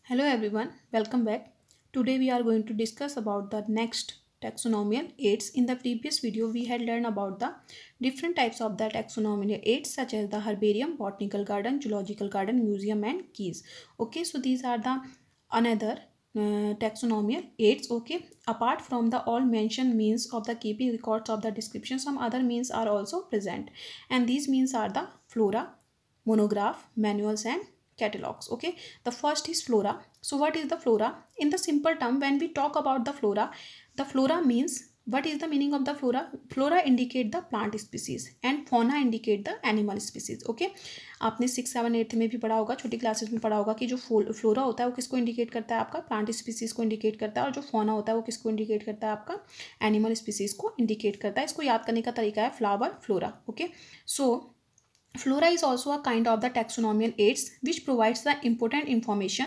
Hello everyone, welcome back. Today we are going to discuss about the next taxonomical aids. In the previous video we had learned about the different types of the taxonomical aids such as the herbarium, botanical garden, zoological garden, museum and keys. Okay, so these are the another taxonomical aids. Okay, apart from the all mentioned means of the keeping records of the description, some other means are also present, and these means are the flora, monograph, manuals and catalogs. Okay, the first is flora. So what is the flora? In the simple term, when we talk about the flora means, what is the meaning of the flora? Flora indicate the plant species and fauna indicate the animal species. Okay, आपने 6, 7, 8 में भी पढ़ा होगा, छोटी classes में पढ़ा होगा कि जो फ्लोरा होता है वो किसको इंडिकेट करता है? आपका प्लांट स्पीसीज को इंडिकेट करता है, और जो फौना होता है वो किसको इंडिकेट करता है? आपका एनिमल स्पीसीज को इंडिकेट करता है. इसको याद करने का तरीका है flower flora. Okay, so flora is also a kind of the taxonomical aids which provides the important information.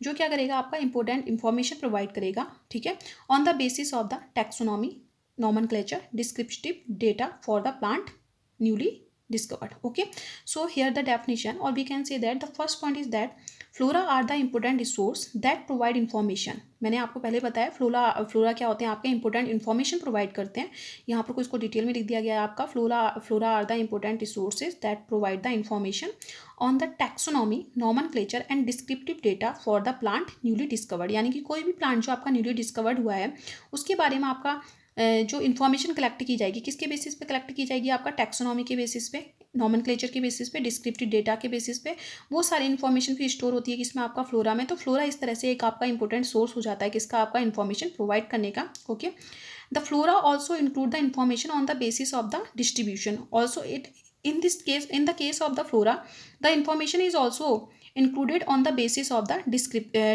जो क्या करेगा? आपका इंपॉर्टेंट इन्फॉर्मेशन प्रोवाइड करेगा. ठीक है, on the basis of the taxonomy, nomenclature, descriptive data for the plant newly discovered. Okay, so here the definition, or we can say that the first point is that flora are the important resource that provide information. मैंने आपको पहले बताया flora क्या होते हैं? आपके important information provide करते हैं. यहाँ पर कुछ इसको डिटेल में लिख दिया गया है आपका. Flora are the important resources that provide the information on the taxonomy, nomenclature and descriptive data for the plant newly discovered. यानी कि कोई भी प्लांट जो आपका न्यूली डिस्कवर्ड हुआ है उसके बारे में आपका जो इन्फॉर्मेशन कलेक्ट की जाएगी, किसके बेसिस पे कलेक्ट की जाएगी? आपका टैक्सोनॉमी के बेसिस पे, नॉमेनक्लेचर के बेसिस पे, डिस्क्रिप्टिव डेटा के बेसिस पे. वो सारी इन्फॉर्मेशन फिर स्टोर होती है किसमें? आपका फ्लोरा में. तो फ्लोरा इस तरह से एक आपका इंपॉर्टेंट सोर्स हो जाता है किसका? आपका इन्फॉर्मेशन प्रोवाइड करने का. Okay, the flora also include the information on the basis of the distribution. Also it in this case, in the case of the flora, the information is also included on the basis of the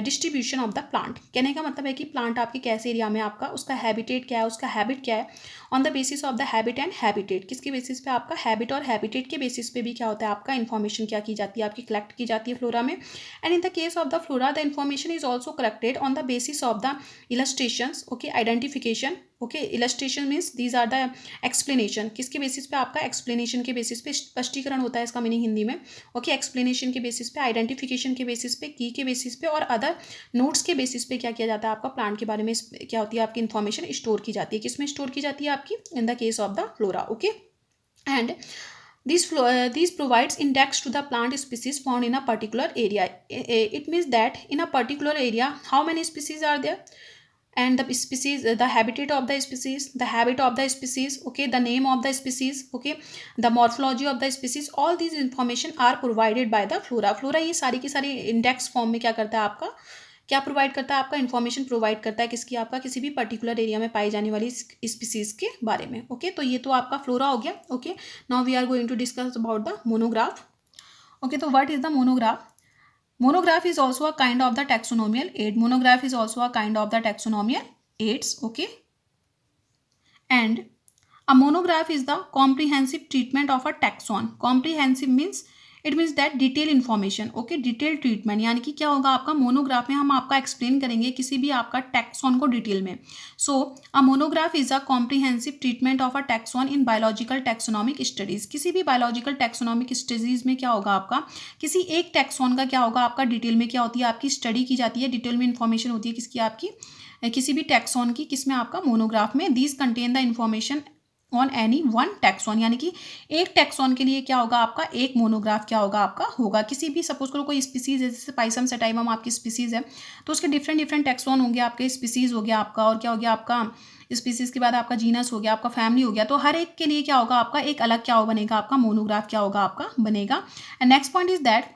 distribution of the plant. कहने का मतलब है कि plant आपके कैसे area में, आपका उसका हैबिटेट क्या है, उसका हैबिट क्या है. On the basis of the habit and habitat, किसके बेसिस पे? आपका हैबिट और हैबिटेट के बेसिस पे भी क्या होता है? आपका इन्फॉर्मेशन क्या की जाती है? आपकी कलेक्ट की जाती है फ्लोरा में. And in the case of the flora the information is also collected on the basis of the illustrations. Okay, identification. Okay, illustration means these are the explanation. किसके बेसिस पे? आपका एक्सप्लेनेशन के basis पे स्पष्टीकरण होता है इसका मीनिंग हिंदी में. ओके, एक्सप्लेनेशन के बेसिस पे, आइडेंटिफिकेशन के बेसिस पे, की के बेसिस पे और अदर नोट्स के बेसिस पे क्या किया जाता है? आपका प्लांट के बारे में क्या होती है? आपकी इन्फॉर्मेशन स्टोर की जाती है. किसमें स्टोर की जाती है? आपकी इन the case of the flora. Okay, and these provides index to the plant species found in a particular area. It means that in a particular area how many species are there, and the species, the habitat of the species, the habit of the species. Okay, the name of the species. Okay, the morphology of the species. All these information are provided by the flora. flora ये सारी की सारी index form में क्या करता है? आपका क्या प्रोवाइड करता है? आपका इन्फॉर्मेशन प्रोवाइड करता है किसकी? आपका किसी भी पर्टिकुलर एरिया में पाई जाने वाली स्पीसीज के बारे में. ओके, तो ये तो आपका फ्लोरा हो गया. Okay, now we are going to discuss about the monograph. Okay, तो what is the monograph? Monograph is also a kind of the taxonomical aid. Monograph is also a kind of the taxonomical aids. Okay, and a monograph is the comprehensive treatment of a taxon. Comprehensive means it means that detail information. Okay, detail treatment, यानी कि क्या होगा आपका monograph में? हम आपका explain करेंगे किसी भी आपका टैक्सॉन को डिटेल में. So a monograph is a comprehensive treatment of a taxon in biological taxonomic studies. किसी भी बायोलॉजिकल टैक्सोनॉमिक स्टडीज में क्या होगा आपका? किसी एक टैक्सॉन का क्या होगा आपका? डिटेल में क्या होती है? आपकी स्टडी की जाती है, डिटेल में इन्फॉर्मेशन होती है किसकी? आपकी किसी भी टैक्सॉन की. किसमें? आपका मोनोग्राफ में. These contain the information on any one taxon, यानी कि एक टैक्सॉन के लिए क्या होगा आपका? एक मोनोग्राफ क्या होगा आपका? होगा. किसी भी सपोज करो कोई स्पीसीज है, जैसे पाइसम सेटाइवम आपकी स्पीसीज है, तो उसके डिफरेंट डिफरेंट टैक्सॉन होंगे. आपके स्पीसीज हो गया आपका, और क्या हो गया आपका? स्पीसीज के बाद आपका जीनस हो गया, आपका फैमिली हो गया. तो हर एक के लिए क्या होगा आपका? एक अलग क्या बनेगा आपका? मोनोग्राफ क्या होगा आपका? बनेगा. And next point is that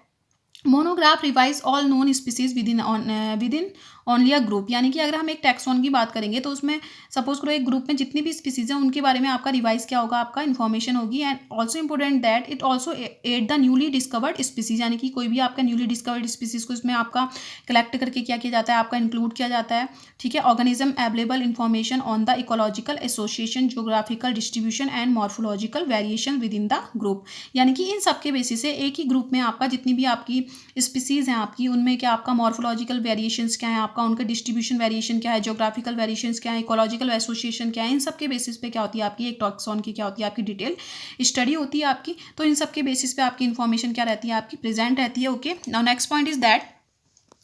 monograph revise all known species within only a group. यानी कि अगर हम एक टैक्सॉन की बात करेंगे तो उसमें सपोज करो एक ग्रुप में जितनी भी स्पीसीज हैं उनके बारे में आपका रिवाइज क्या होगा? आपका इन्फॉर्मेशन होगी. And also important that it also add the newly discovered species. यानी कि कोई भी आपका न्यूली डिस्कवर्ड स्पीसीज को इसमें आपका कलेक्ट करके क्या किया जाता है? आपका इंक्लूड किया जाता है. ठीक है, organism available information on the ecological association, geographical distribution and morphological variation with in the group. यानी कि इन सबके बेसिस से एक ही ग्रुप में आपका जितनी भी आपकी स्पीसीज हैं आपकी, उनमें क्या आपका मॉर्फोलॉजिकल वेरिएशंस क्या है आपका, उनका डिस्ट्रीब्यूशन वेरिएशन क्या है, ज्योग्राफिकल वेरिएशंस क्या है, इकोलॉजिकल एसोसिएशन क्या है, इन सब के बेसिस पे क्या होती है आपकी एक टैक्सॉन की क्या होती है आपकी डिटेल स्टडी होती है आपकी. तो इन सब के बेसिस पे आपकी इन्फॉर्मेशन क्या रहती है? आपकी प्रेजेंट रहती है. Okay, now next point is that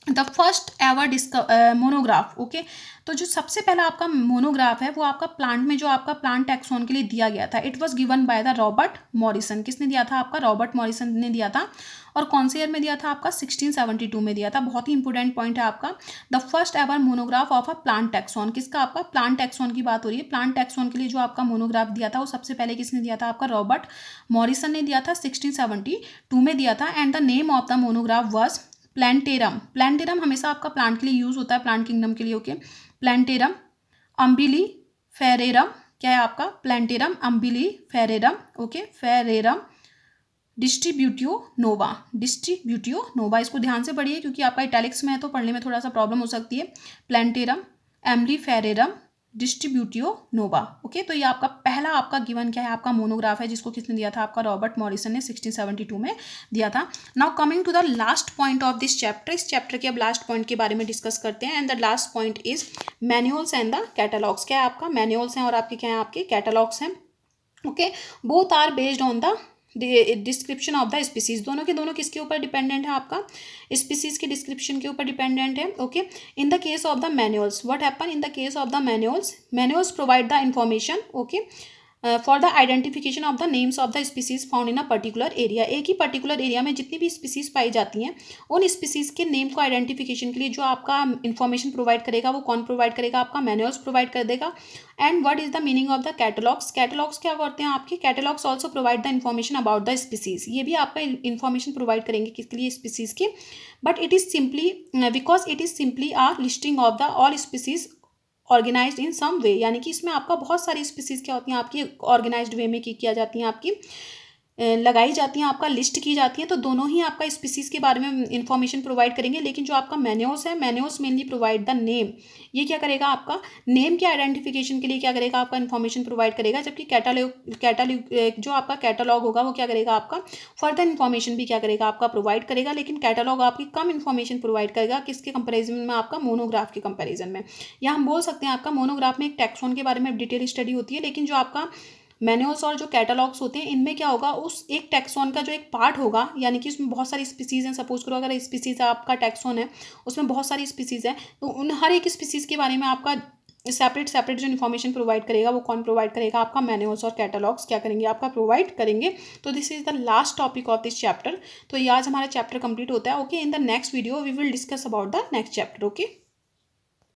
the first ever monograph. Okay, तो जो सबसे पहला आपका मोनोग्राफ है वो आपका प्लांट में जो आपका प्लांट टैक्सोन के लिए दिया गया था, it was given by the Robert Morrison. किसने दिया था? आपका रॉबर्ट मॉरिसन ने दिया था। और कौन से ईयर में दिया था? आपका 1672 में दिया था। बहुत ही इंपॉर्टेंट पॉइंट है आपका। The first ever monograph of a plant taxon, किसका? आपका प्लांट टैक्सोन की बात हो रही है। प्लांट टैक्सोन के लिए जो आपका मोनोग्राफ दिया था वो सबसे पहले किसने दिया था? आपका रॉबर्ट मॉरिसन ने दिया था, 1672 में दिया था। And the name of the monograph was Plantarum. Plantarum हमेशा आपका प्लांट के लिए यूज होता है, प्लांट किंगडम के लिए। ओके, प्लैंटेरम अम्बिली फेरेरम। क्या है आपका? प्लैंटेरम अम्बिली फेरेरम। ओके, फेरेरम डिस्ट्रीब्यूटियो नोवा। डिस्ट्रीब्यूटियो नोवा, इसको ध्यान से पढ़िए क्योंकि आपका इटैलिक्स में है तो पढ़ने में थोड़ा सा प्रॉब्लम हो सकती है। प्लैंटेरम एम्बली फेरेरम डिस्ट्रीब्यूटियो नोवा। ओके, तो ये आपका पहला आपका गिवन क्या है? आपका मोनोग्राफ है, जिसको किसने दिया था? आपका रॉबर्ट मॉरिसन ने 1672 में दिया था। Now coming to the last point of this chapter. इस चैप्टर के अब लास्ट पॉइंट के बारे में डिस्कस करते हैं। And the last point is manuals and the catalogues. क्या है आपका? मैनुअल्स हैं और आपके क्या है? आपके कैटलॉग्स हैं। Okay, both are based on the description of the species. दोनों के दोनों किसके ऊपर डिपेंडेंट है? आपका स्पीसीज के डिस्क्रिप्शन के ऊपर डिपेंडेंट है। Okay, in the case of the manuals what happen? In the case of the manuals provide the information okay for the identification of the names of the species found in a particular area. एक ही particular area में जितनी भी species पाई जाती हैं उन species के name को identification के लिए जो आपका इन्फॉर्मेशन प्रोवाइड करेगा वो कौन प्रोवाइड करेगा? आपका मैनुअल्स प्रोवाइड कर देगा। And what is the meaning of the catalogues? Catalogues क्या करते हैं आपके? Catalogues also provide the information about the species. ये भी आपका इन्फॉर्मेशन प्रोवाइड करेंगे किसके लिए? स्पीसीज की। But it is simply because it is simply a listing of the all species organised in some way, यानी कि इसमें आपका बहुत सारी स्पीसीज क्या होती हैं आपकी ऑर्गेनाइज्ड वे में किया जाती हैं, आपकी लगाई जाती हैं, आपका लिस्ट की जाती हैं। तो दोनों ही आपका स्पीसीज के बारे में इंफॉर्मेशन प्रोवाइड करेंगे। लेकिन जो आपका मैनुअल्स है, manuals mainly provide the name. ये क्या करेगा? आपका नेम के आइडेंटिफिकेशन के लिए क्या करेगा? आपका इन्फॉर्मेशन प्रोवाइड करेगा। जबकि कैटलॉग जो आपका कैटलॉग होगा वो क्या करेगा? आपका फर्दर इन्फॉर्मेशन भी क्या करेगा? आपका प्रोवाइड करेगा। लेकिन कैटलॉग आपकी कम इन्फॉर्मेशन प्रोवाइड करेगा। किसके कंपेरिजन में? आपका मोनोग्राफ के कंपेरिजन में। या हम बोल सकते हैं आपका मोनोग्राफ में एक टैक्सोन के बारे में डिटेल स्टडी होती है, लेकिन जो आपका मैनुअल्स और जो कैटलॉग्स होते हैं इनमें क्या होगा? उस एक टैक्सोन का जो एक पार्ट होगा, यानी कि उसमें बहुत सारी स्पीसीज हैं। सपोज करो अगर स्पीसीज आपका टैक्सोन है, उसमें बहुत सारी स्पीसीज है, तो उन हर एक स्पीसीज के बारे में आपका सेपरेट जो इन्फॉर्मेशन प्रोवाइड करेगा वो कौन प्रोवाइड करेगा? आपका मैनुअल्स और कैटलॉग्स क्या करेंगे? आपका प्रोवाइड करेंगे। तो this is the last topic of this chapter. तो ये आज हमारा चैप्टर कंप्लीट होता है। Okay, in the next video we will discuss about the next chapter. Okay.